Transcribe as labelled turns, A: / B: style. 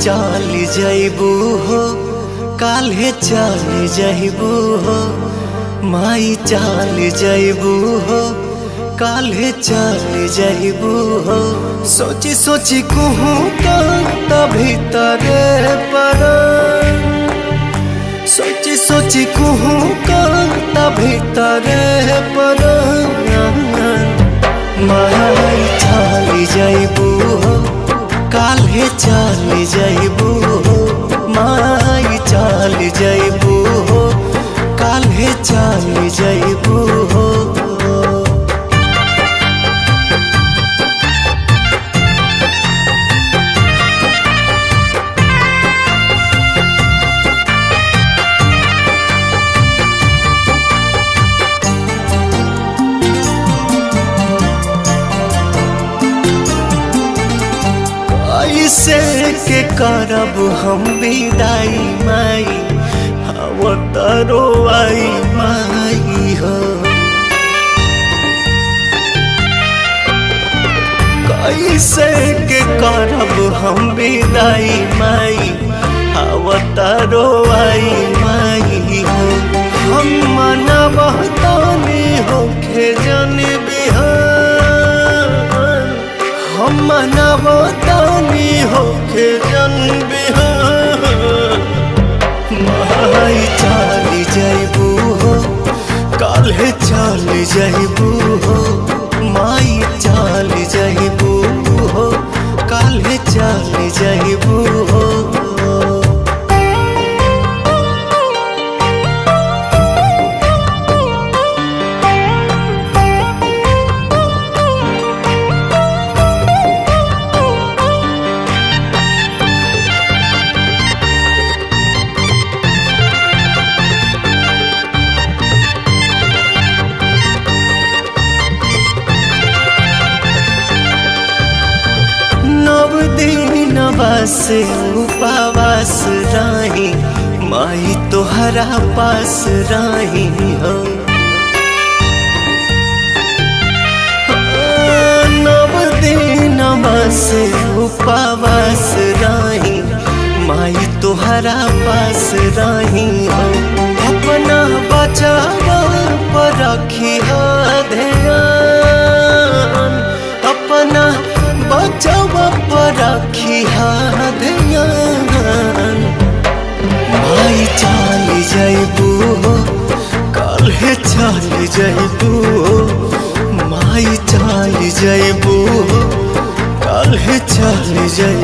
A: चल जइबू हो, काल्हे चल जइबू हो। माई चल जइबू हो, काल्हे चल जइबू हो। सोची सोची कहूँ तभी तरे पर, सोची सोची कहूँ तभी तरे पर। माई चल जइबू हो, काल्हे चल जइबू हो। माई चल जइबू हो, काल्हे चल जइबू हो। कैसे के करब हम विदाई माई, अवतारो आई माई हो। कैसे के करब हम विदाई माई, अवतारो आई माई हो। हम मनबतानी होखे जन बिहान, हम मनबतानी होखे जन बिहान। माई चल जइबू हो, काल्हे चल जइबू हो। माई चल जइबू हो, काल्हे चल जइबू हो। दिनवास उपवास रही माई तोहरा पास रही हो। नव दिनवास उपवास रही माई तोहरा पास रही हो। अपना बचावा पर रखी ध्यान, अपना बचावा पर रखी ध्यान। माई चल जइबू हो, काल्हे चल जइबू हो। माई चल जइबू हो, काल्हे चल जइबू।